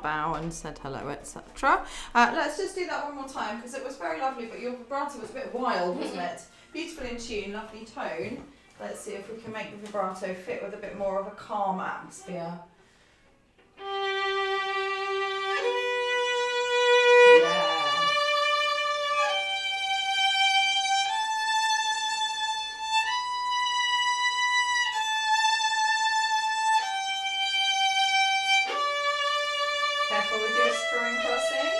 bow and said hello, etc. Let's just do that one more time because it was very lovely, but your vibrato was a bit wild, wasn't it? Beautiful in tune, lovely tone. Let's see if we can make the vibrato fit with a bit more of a calm atmosphere. Careful with your string crossings.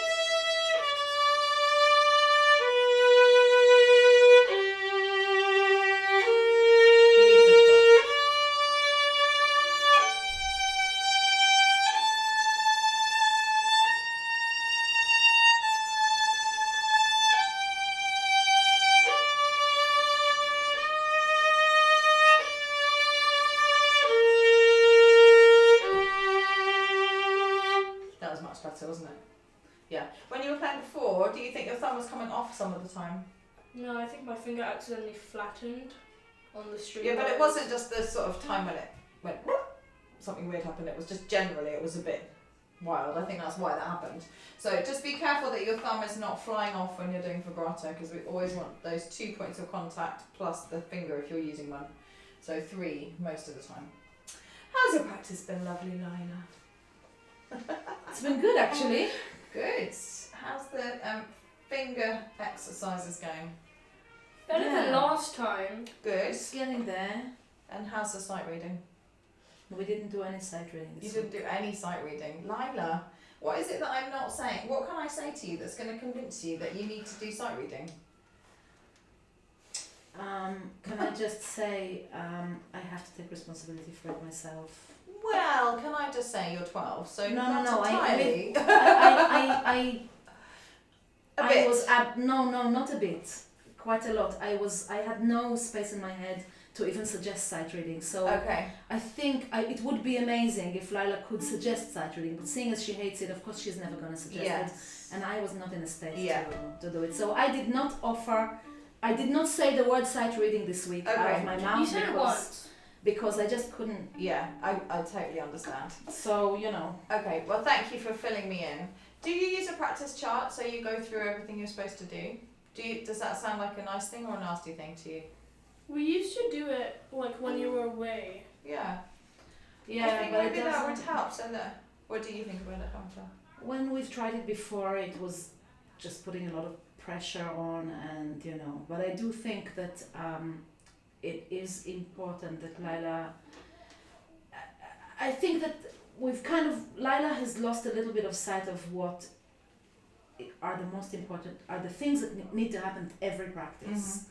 Wasn't it? Yeah. When you were playing before, do you think your thumb was coming off some of the time? No, I think my finger accidentally flattened on the string. Yeah, but it wasn't just the sort of time when it went something weird happened. It was just generally it was a bit wild. I think that's why that happened. So just be careful that your thumb is not flying off when you're doing vibrato because we always want those 2 points of contact plus the finger if you're using one. So 3 most of the time. How's your practice been, lovely Lyla? It's been good actually. Good. How's the finger exercises going? Better than last time. Good. It's getting there. And how's the sight reading? We didn't do any sight reading this You didn't do any sight reading. Lyla, what is it that I'm not saying? What can I say to you that's going to convince you that you need to do sight reading? Can I just say I have to take responsibility for it myself? Well, can I just say you're 12, so No, not entirely. I A bit. was not a bit. Quite a lot. I had no space in my head to even suggest sight reading. So Okay. I think it would be amazing if Lyla could suggest sight reading, but seeing as she hates it, of course she's never going to suggest it. And I was not in a state to do it. So I did not say the word sight reading this week out of my mouth. You said it once. Because I just couldn't. Yeah, I totally understand. So, you know. Okay, well thank you for filling me in. Do you use a practice chart so you go through everything you're supposed to do? Does that sound like a nice thing or a nasty thing to you? We used to do it like when you were away. Yeah. Yeah, I think but maybe it that would doesn't. help. So that. What do you think about it, Hunter? When we've tried it before, it was just putting a lot of pressure on, and you know. But I do think that it is important that Lyla. I think that Lyla has lost a little bit of sight of what are the most important, are the things that need to happen at every practice.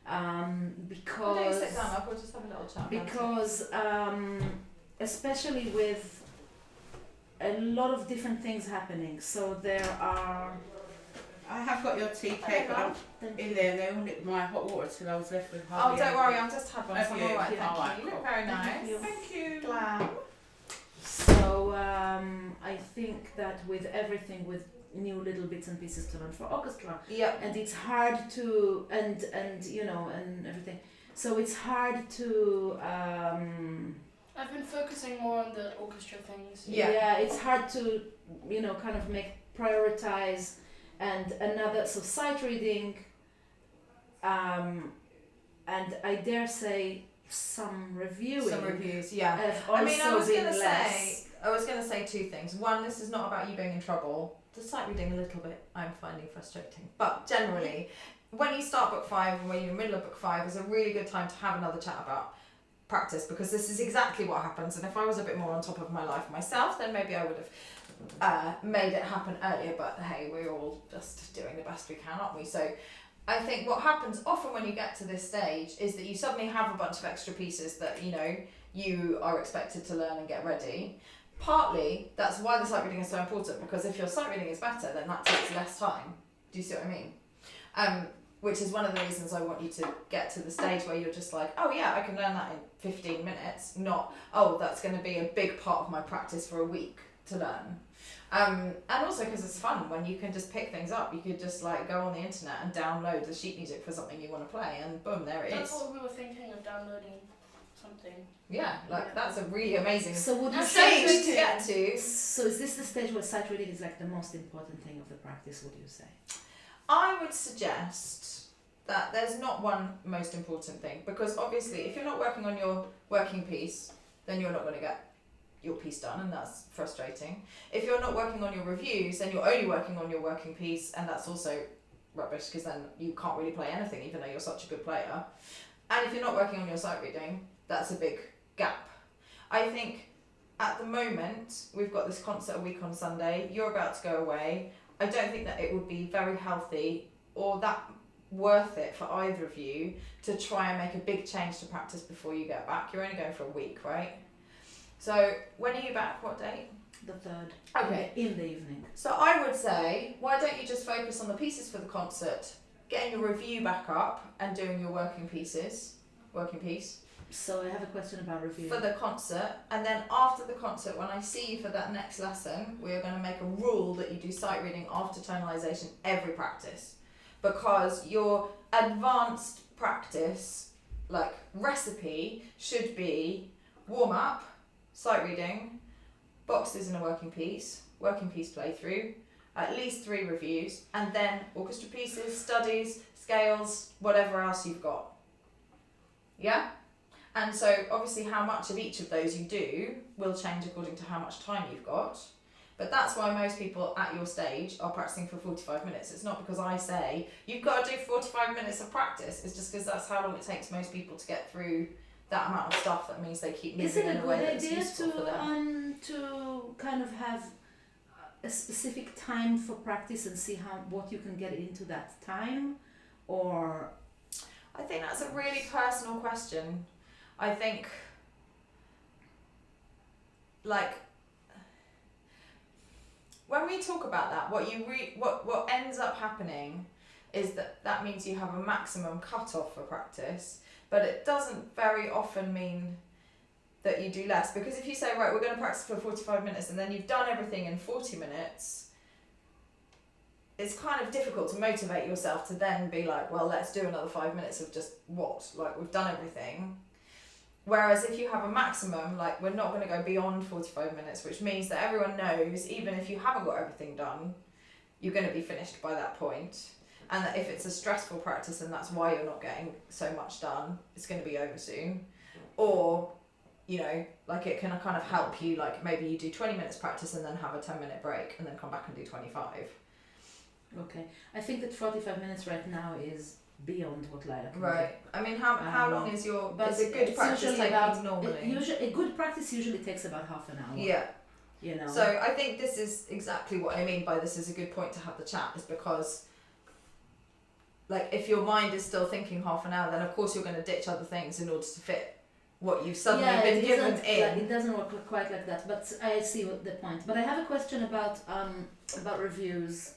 Because. Don't you sit down, we'll just have a little chat. Because especially with a lot of different things happening, so there are. I have got your tea cake in there. They all nicked my hot water till I was left with Oh, don't worry, I've just had one. Have So I'm you? alright, Yeah. thank you. You look very nice. Thank you. Glam. So I think that with everything, with new little bits and pieces to learn for orchestra, Yep. and it's hard to and you know and everything. So it's hard to. I've been focusing more on the orchestra things. Yeah. It's hard to kind of prioritize. And another, so sight reading, and I dare say some reviewing. Some reviews, yeah. Have also I was been gonna say 2 things. One, this is not about you being in trouble. The sight reading a little bit I'm finding frustrating. But generally, when you start book 5 and when you're in the middle of book 5 is a really good time to have another chat about practice, because this is exactly what happens. And if I was a bit more on top of my life myself, then maybe I would have made it happen earlier, but hey, we're all just doing the best we can, aren't we? So I think what happens often when you get to this stage is that you suddenly have a bunch of extra pieces that you are expected to learn and get ready. Partly that's why the sight reading is so important, because if your sight reading is better, then that takes less time. Do you see what I mean? Which is one of the reasons I want you to get to the stage where you're just like, oh yeah, I can learn that in 15 minutes, not, oh, that's going to be a big part of my practice for a week to learn. And also because it's fun when you can just pick things up. You could just go on the internet and download the sheet music for something you want to play, and boom, there it is. That's what we were thinking of downloading something. Yeah, like Yeah. that's a really amazing So would you That's say? stage to get to. So is this the stage where sight reading is like the most important thing of the practice? Would you say? I would suggest that there's not one most important thing, because obviously if you're not working on your working piece, then you're not going to get your piece done, and that's frustrating. If you're not working on your reviews, then you're only working on your working piece, and that's also rubbish, because then you can't really play anything even though you're such a good player. And if you're not working on your sight reading, that's a big gap. I think at the moment we've got this concert a week on Sunday, you're about to go away. I don't think that it would be very healthy or that worth it for either of you to try and make a big change to practice before you get back. You're only going for a week, right? So when are you back? What date? The 3rd. Okay. In the evening. So I would say, why don't you just focus on the pieces for the concert, getting your review back up and doing your working piece. So I have a question about review. For the concert, and then after the concert, when I see you for that next lesson, we are going to make a rule that you do sight reading after tonalisation every practice, because your advanced practice, like recipe, should be warm up, sight reading, boxes in a working piece playthrough, at least 3 reviews, and then orchestra pieces, studies, scales, whatever else you've got. Yeah? And so obviously how much of each of those you do will change according to how much time you've got. But that's why most people at your stage are practicing for 45 minutes. It's not because I say, you've got to do 45 minutes of practice. It's just because that's how long it takes most people to get through that amount of stuff. That means they keep Is moving it in a a way good that's idea useful for them. to kind of have a specific time for practice and see what you can get into that time, or? I think that's a really personal question. I think, like, when we talk about that, what ends up happening is that means you have a maximum cut-off for practice, but it doesn't very often mean that you do less, because if you say, right, we're going to practice for 45 minutes and then you've done everything in 40 minutes, it's kind of difficult to motivate yourself to then be like, well, let's do another 5 minutes of just what? Like, we've done everything. Whereas if you have a maximum, like, we're not going to go beyond 45 minutes, which means that everyone knows, even if you haven't got everything done, you're going to be finished by that point. And that if it's a stressful practice and that's why you're not getting so much done, it's going to be over soon. Or, you know, like, it can kind of help you, like, maybe you do 20 minutes practice and then have a 10-minute break and then come back and do 25. Okay, I think that 45 minutes right now is beyond what Lyla can do. Right. I mean, how long is your? But is a good it's practice usually taking about normally? a good practice usually takes about half an hour. Yeah. You know. So I think this is exactly what I mean by this is a good point to have the chat, is because, like, if your mind is still thinking half an hour, then of course you're going to ditch other things in order to fit what you've suddenly been given in. It doesn't work quite like that, but I see what the point. But I have a question about reviews.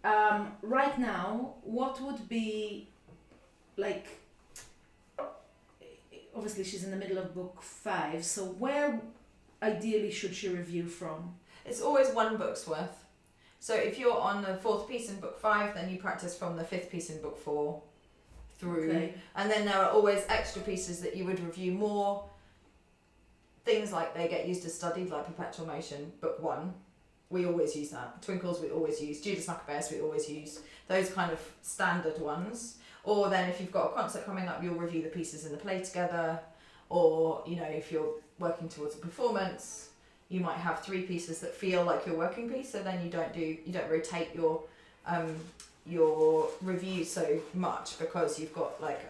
Right now, what would be, like, obviously she's in the middle of book 5, so where ideally should she review from? It's always one book's worth. So if you're on the 4th piece in book 5, then you practice from the 5th piece in book 4 through. Okay. And then there are always extra pieces that you would review more. Things like they get used as studied, like Perpetual Motion, book 1. We always use that. Twinkles we always use. Judas Maccabeus we always use. Those kind of standard ones. Or then if you've got a concert coming up, you'll review the pieces in the play together. Or, you know, if you're working towards a performance, you might have 3 pieces that feel like your working piece, so then you don't rotate your review so much, because you've got like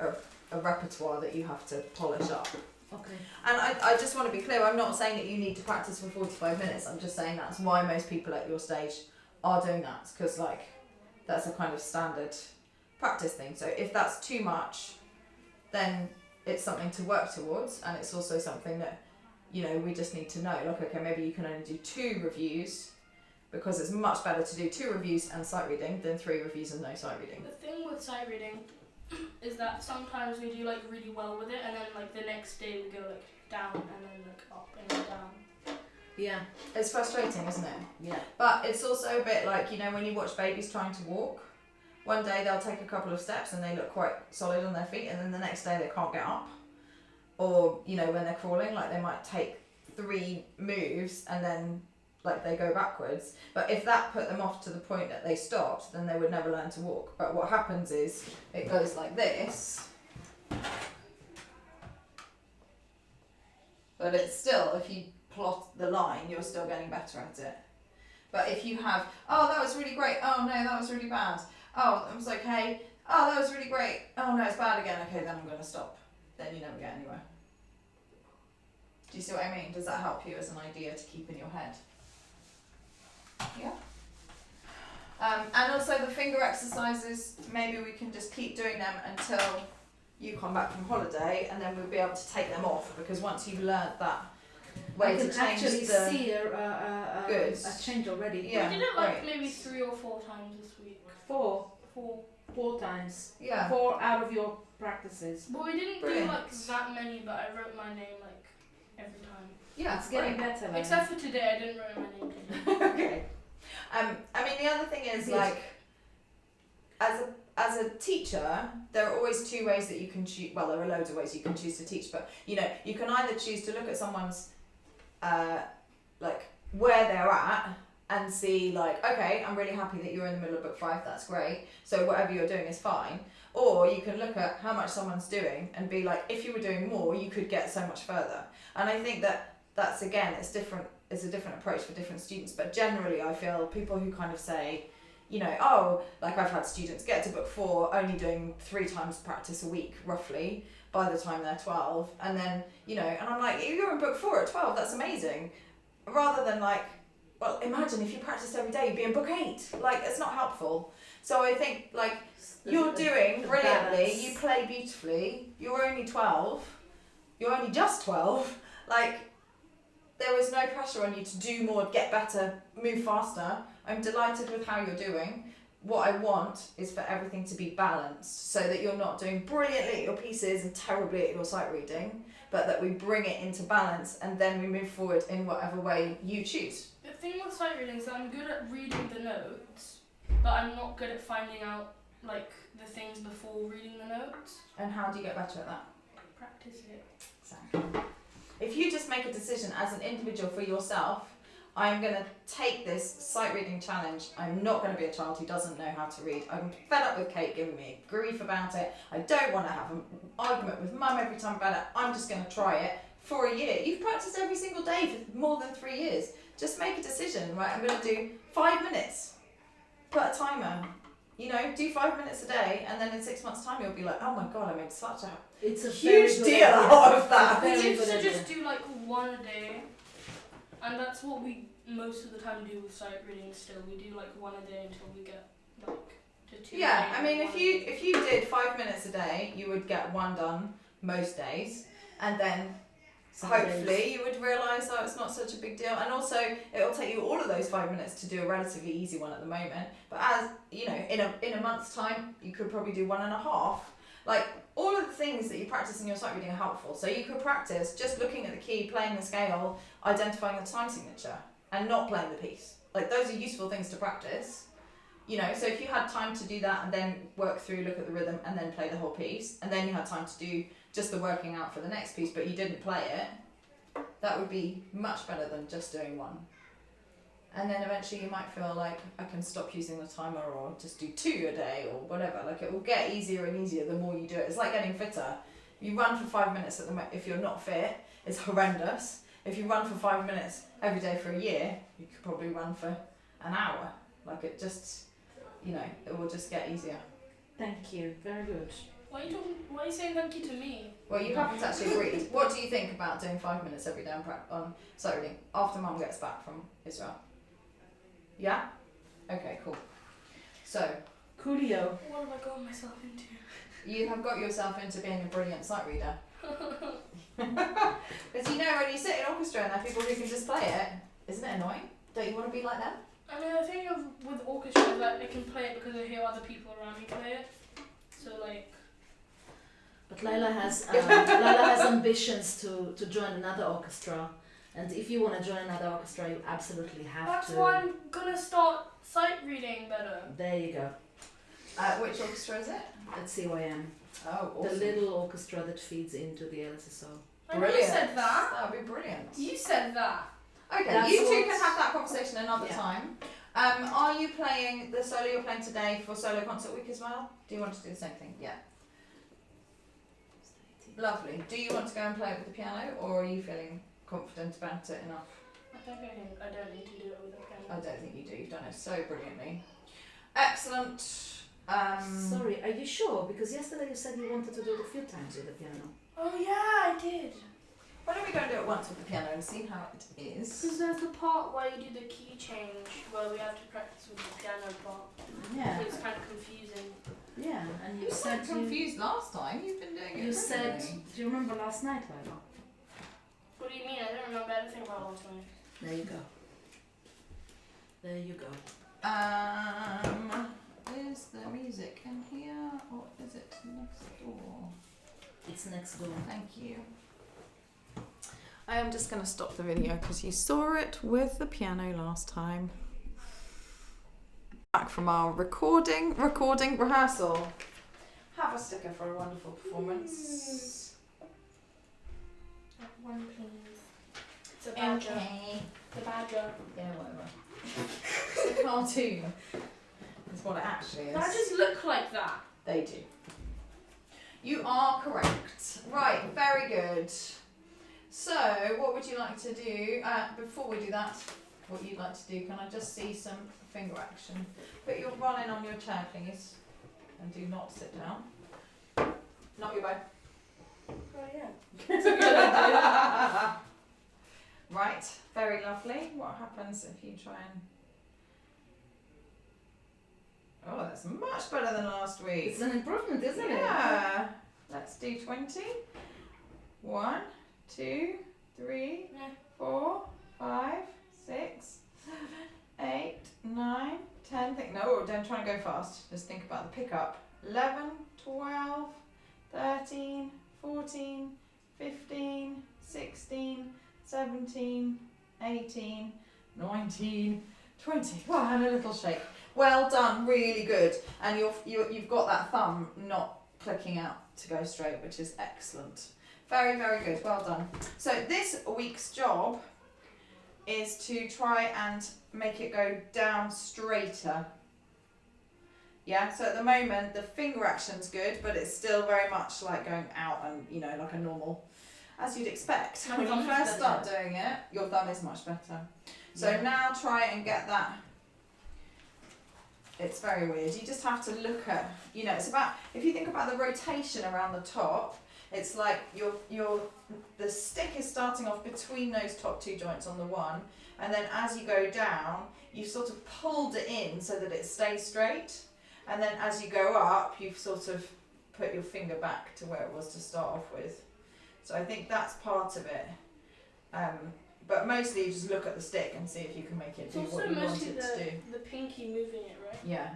a repertoire that you have to polish up. Okay. And I just want to be clear, I'm not saying that you need to practice for 45 minutes, I'm just saying that's why most people at your stage are doing that, because, like, that's a kind of standard practice thing. So if that's too much, then it's something to work towards, and it's also something that, you know, we just need to know, like, okay, maybe you can only do 2 reviews, because it's much better to do 2 reviews and sight reading than 3 reviews and no sight reading. The thing with sight reading is that sometimes we do, like, really well with it, and then, like, the next day we go, like, down and then, like, up and then down. Yeah. It's frustrating, isn't it? Yeah. But it's also a bit like, you know, when you watch babies trying to walk, one day they'll take a couple of steps and they look quite solid on their feet, and then the next day they can't get up. or you know when they're crawling, like they might take 3 moves and then like they go backwards. But if that put them off to the point that they stopped, then they would never learn to walk. But what happens is it goes like this. But it's still, if you plot the line, you're still getting better at it. But if you have, oh, that was really great. Oh, no, that was really bad. Oh, that was okay. Oh, that was really great. Oh, no, it's bad again. Okay, then I'm going to stop. Then you never get anywhere. Do you see what I mean? Does that help you as an idea to keep in your head? Yeah. And also the finger exercises, maybe we can just keep doing them until you come back from holiday, and then we'll be able to take them off, because once you've learnt that way I to can change actually the see a goods. change already. Yeah, We did it like great. maybe 3 or 4 times this week. 4 4. times. Yeah. 4 out of your practices. But we didn't Brilliant. do like that many, but I wrote my name like every time. Yeah, It's getting great. better. Like. Except for today, I didn't write my name today. Okay. I mean, the other thing is, Good. like, as a teacher, there are always 2 ways that you can choose. Well, there are loads of ways you can choose to teach, but you know, you can either choose to look at someone's like where they're at and see, like, okay, I'm really happy that you're in the middle of book 5. That's great. So whatever you're doing is fine. Or you can look at how much someone's doing and be like, if you were doing more, you could get so much further. And I think that's again, it's different. It's a different approach for different students. But generally, I feel people who kind of say, you know, oh, like I've had students get to book 4 only doing 3 times practice a week, roughly, by the time they're 12. And then, you know, and I'm like, you're in book 4 at 12, that's amazing. Rather than like, well, imagine if you practiced every day, you'd be in book 8. Like, it's not helpful. So I think, like, you're doing brilliantly, balance. you play beautifully, you're only 12, you're only just 12. Like, there is no pressure on you to do more, get better, move faster. I'm delighted with how you're doing. What I want is for everything to be balanced, so that you're not doing brilliantly at your pieces and terribly at your sight reading, but that we bring it into balance and then we move forward in whatever way you choose. The thing with sight reading is that I'm good at reading the notes, but I'm not good at finding out like the things before reading the notes. And how do you get better at that? Practice it. Exactly. If you just make a decision as an individual for yourself, I'm going to take this sight reading challenge. I'm not going to be a child who doesn't know how to read. I'm fed up with Kate giving me grief about it. I don't want to have an argument with mum every time about it. I'm just going to try it for a year. You've practiced every single day for more than 3 years. Just make a decision, right? I'm going to do 5 minutes. Put a timer. You know, do 5 minutes a day, and then in 6 months' time you'll be like, oh my god, I made such a It's a huge very good deal idea. out of that. We Very used good to idea. just do like 1 a day, and that's what we most of the time do with sight reading. Still, we do like 1 a day until we get like to 2. Yeah, a day I mean, and if you did 5 minutes a day, you would get 1 done most days, and then Some hopefully days. you would realise that it's not such a big deal. And also, it'll take you all of those 5 minutes to do a relatively easy one at the moment. But as you know, in a month's time, you could probably do 1.5. Like, all of the things that you practice in your sight reading are helpful. So you could practice just looking at the key, playing the scale, identifying the time signature, and not playing the piece. Like, those are useful things to practice. You know, so if you had time to do that and then work through, look at the rhythm, and then play the whole piece, and then you had time to do just the working out for the next piece, but you didn't play it, that would be much better than just doing 1. And then eventually you might feel like, I can stop using the timer, or just do 2 a day, or whatever. Like, it will get easier and easier the more you do it. It's like getting fitter. You run for 5 minutes at the if you're not fit, it's horrendous. If you run for 5 minutes every day for a year, you could probably run for an hour. Like, it just, you know, it will just get easier. Thank you. Very good. Why are you saying thank you to me? Well, you haven't actually agreed. What do you think about doing 5 minutes every day on sight reading after Mum gets back from Israel? Yeah? Okay, cool. So, Coolio. What have I gotten myself into? you have got yourself into being a brilliant sight reader. Because you know, when you sit in orchestra and there are people who can just play it, isn't it annoying? Don't you want to be like them? I mean, the thing with orchestra is that I can play it because I hear other people around me play it. So like. But Lyla has ambitions to join another orchestra, and if you want to join another orchestra, you absolutely have That's to. why I'm gonna start sight reading better. There you go. Which orchestra is it? At CYM, Oh, the awesome. little orchestra that feeds into the LSSO. I never said that. That would be brilliant. You said that. Okay, That's you two what- can have that conversation another Yeah. time. Are you playing the solo you're playing today for solo concert week as well? Do you want to do the same thing? Yeah. Lovely. Do you want to go and play it with the piano, or are you feeling confident about it enough? I think I don't need to do it with a piano. I don't think you do. You've done it so brilliantly. Excellent. Sorry, are you sure? Because yesterday you said you wanted to do it a few times with the piano. Oh yeah, I did. Why don't we go and do it once with the piano and see how it is? Because there's the part where you do the key change, where we have to practice with the piano part. Yeah. It's kind of confusing. Yeah, and you You said were confused last time. You've been doing it. you said. brilliantly. Do you remember last night, Lyla? What do you mean? I don't remember anything about last night. There you go. There you go. Is the music in here or is it next door? It's next door. Thank you. I am just going to stop the video because you saw it with the piano last time. Back from our recording rehearsal. Have a sticker for a wonderful performance. One please. It's a badger. Okay. The badger. Yeah, whatever. It's a cartoon. It's what it actually is. Badgers look like that. They do. You are correct. Right, very good. So, what would you like to do? Before we do that, what you'd like to do, can I just see some finger action? Put your violin on your chair, please. And do not sit down. Not your bow. Oh yeah. It's a good idea. Right, very lovely. What happens if you try and... Oh, that's much better than last week. It's an improvement, isn't it? Yeah. Let's do 20. 1, 2, 3, Yeah. 4, 5, 6, 7, 8, 9, 10. No, don't try and go fast. Just think about the pickup. 11, 12, 13, 14, 15, 16, 17, 18, 19, 20. Wow, and a little shake. Well done, really good. And you've got that thumb not clicking out to go straight, which is excellent. Very, very good. Well done. So this week's job is to try and make it go down straighter. Yeah, so at the moment the finger action's good, but it's still very much like going out and, you know, like a normal, as you'd expect. My When you thumb is first start better. doing it, your thumb is much better. So Yeah. now try and get that. It's very weird. You just have to look at, you know, it's about, if you think about the rotation around the top, it's like the stick is starting off between those top two joints on the one, and then as you go down, you've sort of pulled it in so that it stays straight, and then as you go up, you've sort of put your finger back to where it was to start off with. So I think that's part of it. But mostly you just look at the stick and see if you can make it It's do also what you want mostly it to do. the pinky moving it, right? Yeah.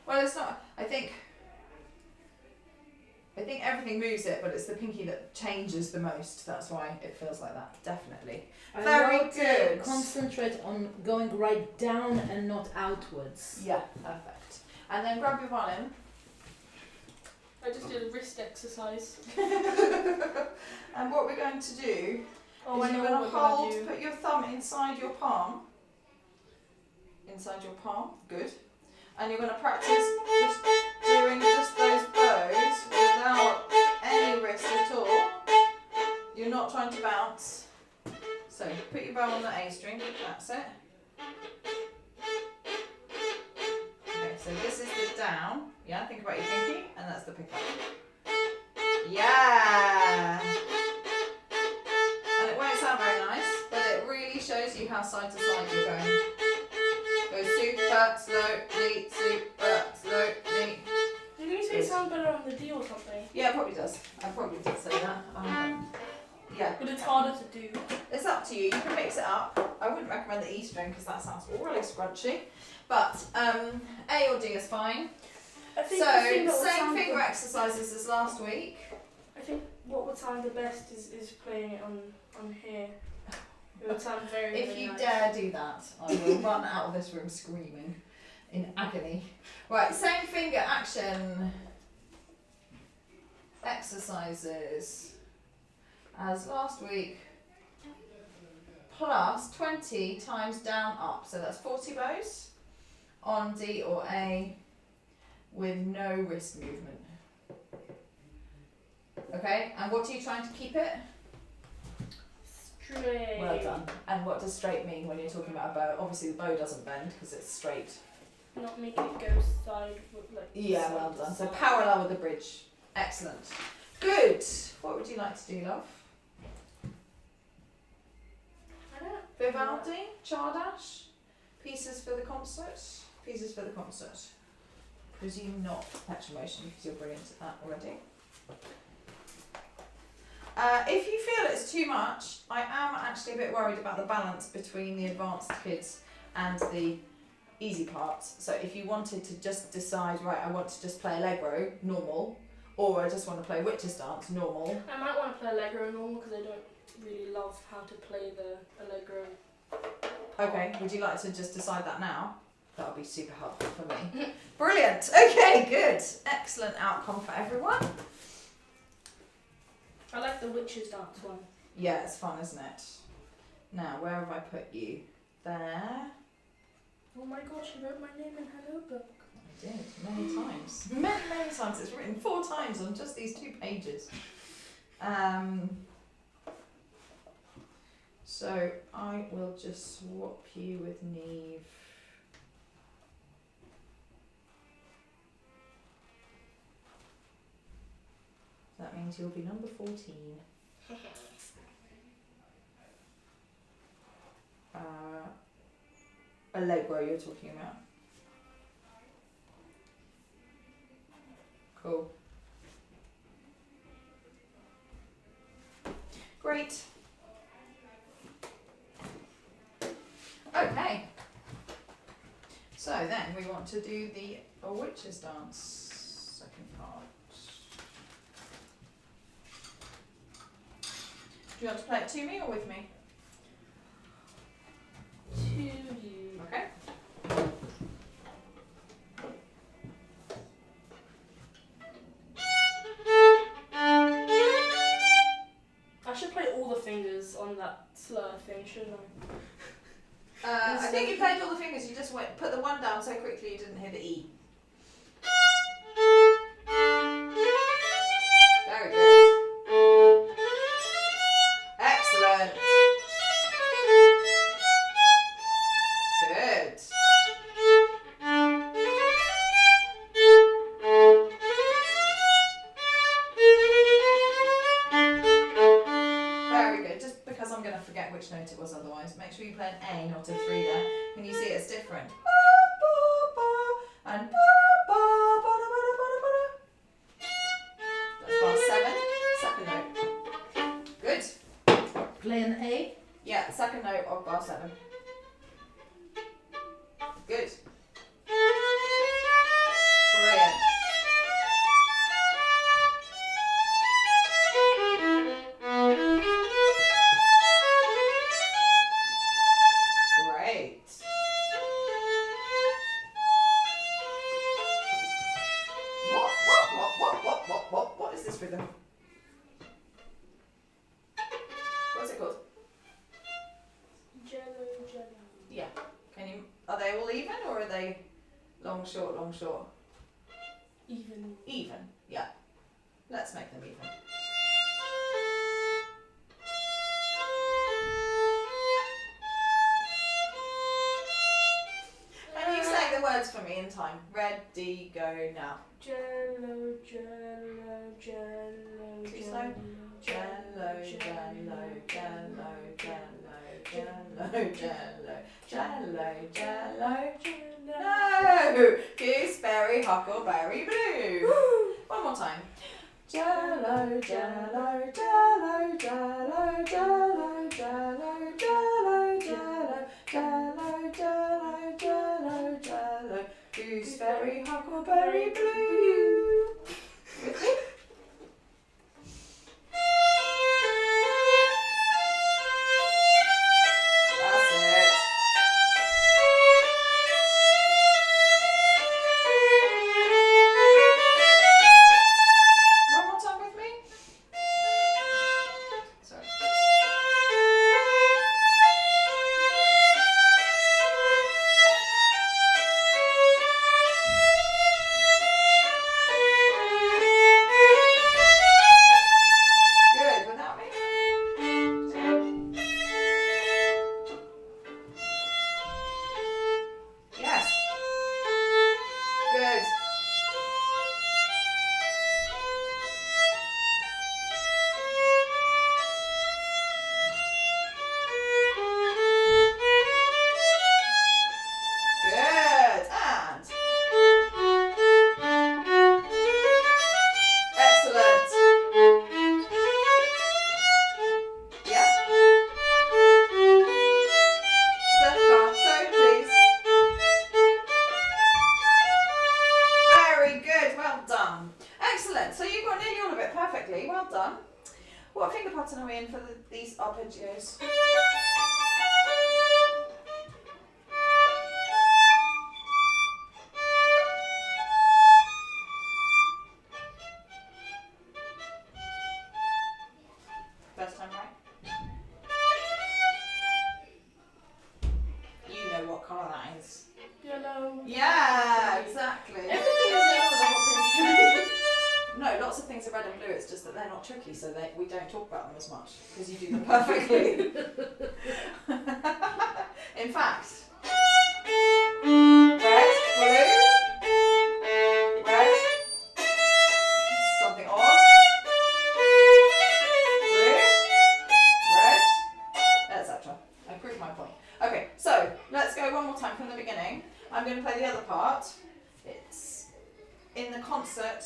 Well, it's not. I think everything moves it, but it's the pinky that changes the most. That's why it feels like that. Definitely. Very would good. Concentrate on going right down and not outwards. Yeah. Perfect. And then grab your violin. I just did a wrist exercise. And what we're going to do Oh, I is know you're going what to we're gonna hold. do. Put your thumb inside your palm. Inside your palm. Good. And you're going to practice just doing just those bows without any wrist at all. You're not trying to bounce. So put your bow on the A string, that's it. Okay, so this is the down. Yeah, think about your pinky, and that's the pickup. Yeah! And it won't sound very nice, but it really shows you how side to side you're going. Go super slowly, super slowly. Didn't you say it sounds better on the D or something? Yeah, it probably does. I probably did say that. Yeah. But it's harder to do. It's up to you. You can mix it up. I wouldn't recommend the E string because that sounds really scrunchy. But A or D is fine. I think So the thing that would same sound finger the- exercises as last week. I think what would sound the best is playing it on here. It would sound very, If very you nice. dare do that, I will run out of this room screaming in agony. Right, same finger action exercises. as last week, plus 20 times down up. So that's 40 bows on D or A with no wrist movement. Okay, and what are you trying to keep it? Straight. Well done. And what does straight mean when you're talking about a bow? Obviously the bow doesn't bend because it's straight. Not make it go side with like. Yeah, side well to done. So side. parallel with the bridge. Excellent. Good. What would you like to do, love? I don't. Vivaldi, Chardash, pieces for the concert. Pieces for the concert. Presume not perpetual motion because you're brilliant at that already. If you feel it's too much, I am actually a bit worried about the balance between the advanced kids and the easy parts. So if you wanted to just decide, right, I want to just play Allegro, normal, or I just want to play Witch's Dance, normal. I might want to play Allegro normal because I don't really love how to play the Allegro. Okay, would you like to just decide that now? That would be super helpful for me. Brilliant. Okay, good. Excellent outcome for everyone. I like the Witch's Dance one. Yeah, it's fun, isn't it? Now, where have I put you? There. Oh my god, she wrote my name in her notebook. I did, many times. Many times. It's written 4 times on just these 2 pages. So I will just swap you with Neve. That means you'll be number 14. Allegro you're talking about. Cool. Great. Okay. So then we want to do the Witch's Dance second part. Do you want to play it to me or with me? To you. Okay. I should play all the fingers on that slur thing, shouldn't I? I think you played all the fingers, you just put the one down so quickly you didn't hear the E. Very good. Excellent. Good. Very good. Just because I'm going to forget which note it was otherwise. Make sure you play an A, not a 3 there. Can you see it's different? And that's bar 7. Second note. Good. Play an A. Yeah, second note of bar 7. Good. Brilliant. Great. What is this rhythm? What's it called? Jello, jello. Yeah. Can you? Are they all even or are they long, short, long, short? Even. Even. Yeah. Let's make them even. Can you say the words for me in time? Ready, go now. Jello, jello, jello, Too jello. slow? Jello, jello, jello, jello, jello, jello, jello, jello. No! Gooseberry, huckleberry, blue. One more time. Jello, jello, jello, jello, jello, jello, jello, jello, jello, jello, jello, jello. Gooseberry, huckleberry, blue. With me? That's it. One more time with me. So done. What finger pattern are we in for these arpeggios? First time right? You know what colour that is. Yellow. Yeah, exactly. Everything is yellow with a hot pink tree. No, lots of things are red and blue, it's just that they're not tricky, so we don't talk about them as much, because you do them perfectly. In fact, red, blue, red, something odd, blue, red, etc. I proved my point. Okay, so let's go one more time from the beginning. I'm going to play the other part. It's in the concert.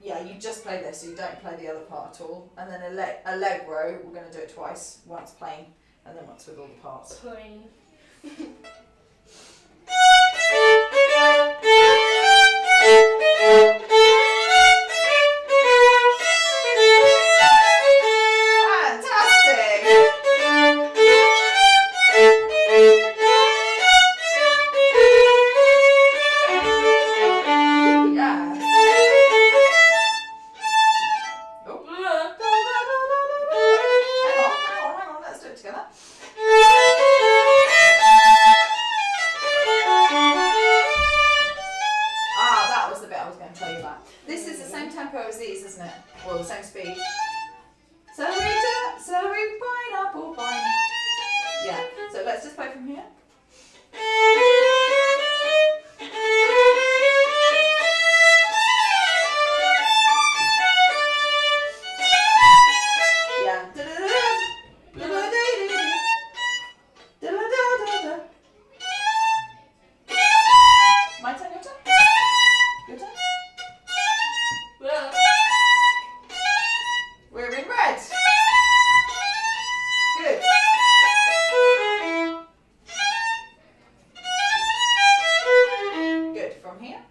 Yeah, you just play this, so you don't play the other part at all. And then allegro, we're going to do it twice. Once plain, and then once with all the parts. Plain. Fantastic! Yeah. Hang on, let's do it together. That was the bit I was going to tell you about. This is the same tempo as these, isn't it? Or the same speed. Celery, pineapple, pineapple. Yeah, so let's just play from here. Yeah. My turn, your turn? Your turn? Well, We're in red. Good. Good. From here.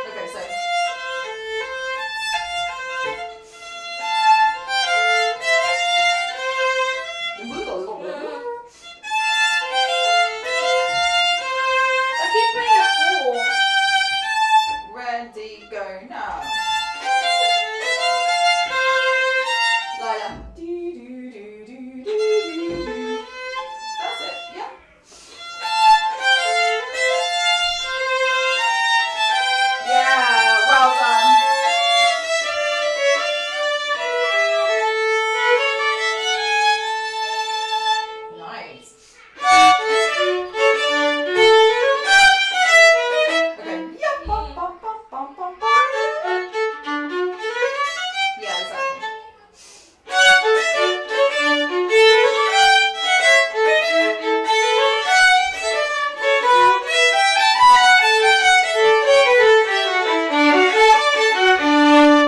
Okay, so. I keep playing a 4. Ready, go now. Lyla. That's it, yeah. Yeah, well done. Nice. Okay. Yeah, bum, bum, bum, bum, bum, bum. Yeah, exactly.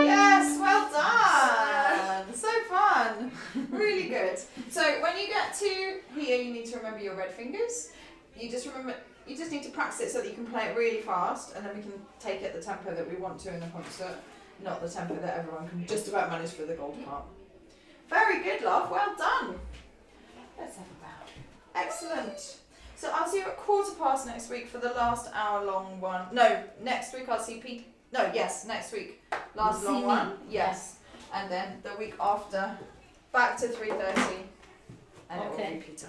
Yes, well done. So fun. Really good. So when you get to here, you need to remember your red fingers. You just need to practice it so that you can play it really fast, and then we can take it the tempo that we want to in the concert, not the tempo that everyone can just about manage for the gold part. Very good, love. Well done. Let's have a bow. Excellent. So I'll see you at 1:15 next week for the last hour-long one. No, next week I'll see Pete. No, yes, next week. Last You'll long see one. me. Yes. And then the week after, back to 3:30. And it will Okay. be Peter.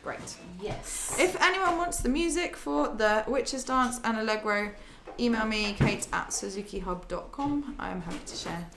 Great. Yes. If anyone wants the music for the Witches Dance and Allegro, email me, kate@suzukihub.com. I'm happy to share.